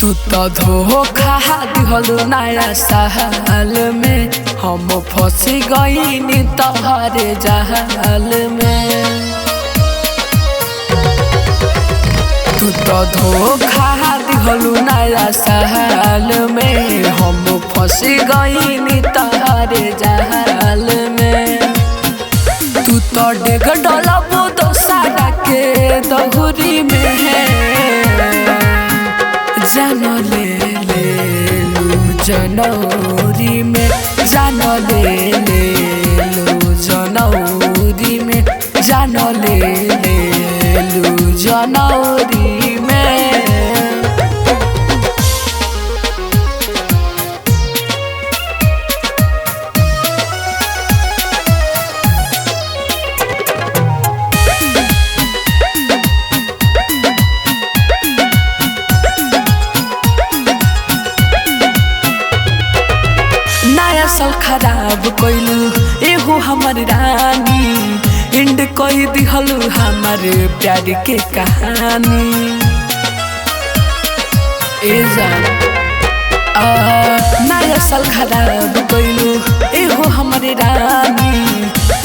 तू तो धोखा दिहलु नया साल में, हम फंसी गईनी तोहरे जाल में। तू तो धोखा दिहलु नया साल में, हम फंसी गईनी तोहरे जाल में। तू तो डेग डलबो दोसरा के दहुरी में है, जान ले लू जनौरी में, जान ले लू जनौरी में, जान ले लू जनौरी में। नया साल खराब कोइलू एहो हमार रानी, एंड कोई दिहलू हमार प्यार के कहानी। ए जान नया साल खराब कोइलू एहो हमार रानी,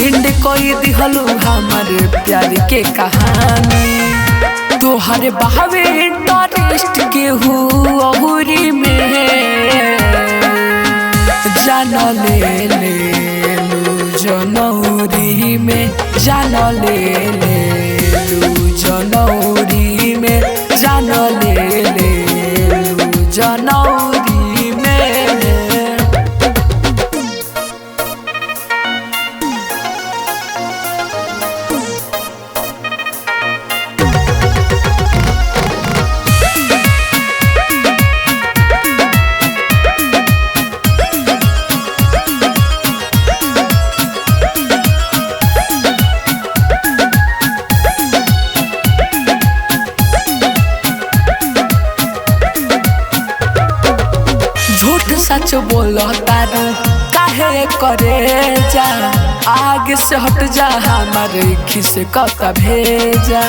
एंड कोई दिहलू हमार प्यार के कहानी। तोहरे बहावे इंटरेस्ट के अहुरी में, जान ले लू जनौरी में, जान ले लू जनौरी में, जान ले लू जनौरी में। झूठ सच बोलो तारू काहे करे जा, आगे से हट जा हमारे खिस कत भेजा।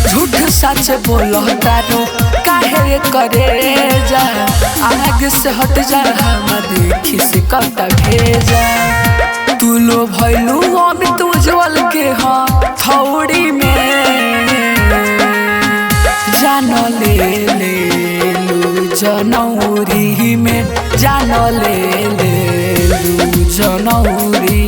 झूठ सच बोलो तारू काहे करे जा, आगे से हट जा हमारे खिस कत भेजा। तू लो भैलू अमित उज्जवल के हथौड़ी में, जान ले लू जनौरी में, जान ले लू जनौरी